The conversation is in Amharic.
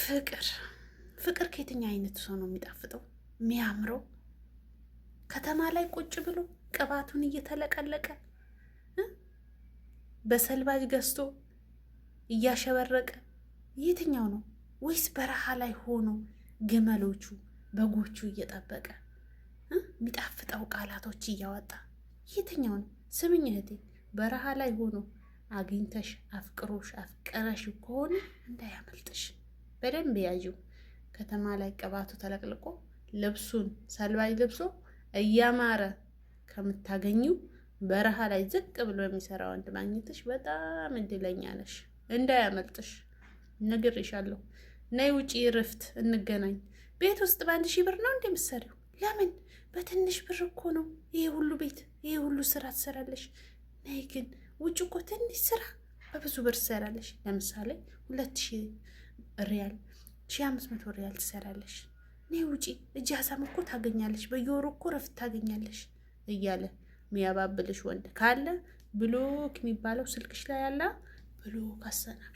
ፍቅር ፍቅር ከየትኛው አይነት ሰው ነው የሚጣፍጠው የሚያምረው? ከተማ ላይ ቁጭ ብሎ ቅባቱን እየተለቀለቀ በሰልባጅ ገዝቶ እያሸበረቀ የትኛው ነው? ወይስ በረሃ ላይ ሆኖ ግመሎቹ በጎቹ እየጠበቀ የሚጣፍጠው ቃላቶች እያወጣ የትኛው ነው? ስምኝ እህቴ፣ በረሃ ላይ ሆኖ አግኝተሽ አፍቅረሽ ከሆነ እንዳያመልጥሽ በደንብ ያዥው። ከተማ ላይ ቅባቱ ተለቅልቆ ልብሱን ሰልባጅ ልብሶ እያማረ ከምታገኙ በረሃ ላይ ዝቅ ብሎ የሚሰራ ወንድ ማግኘትሽ በጣም እድለኛ ነሽ። እንዳያመልጥሽ ነግሬሻለሁ። ነይ ውጪ፣ ርፍት እንገናኝ። ቤት ውስጥ በ1,000 ብር ነው እንደምትሰሪው? ለምን በትንሽ ብር እኮ ነው ይሄ ሁሉ ቤት ይሄ ሁሉ ስራ ትሰራለሽ። ነይ ግን ውጭ እኮ ትንሽ ስራ በብዙ ብር ትሰራለሽ። ለምሳሌ 2,000 ሪያል 1,500 ሪያል ትሰራለሽ። ነይ ውጪ፣ እጃዛም እኮ ታገኛለሽ፣ በየወሩ እኮ ረፍት ታገኛለሽ እያለ ሚያባብልሽ ወንድ ካለ ብሎክ የሚባለው ስልክሽ ላይ ያለ ብሎክ አሰናል።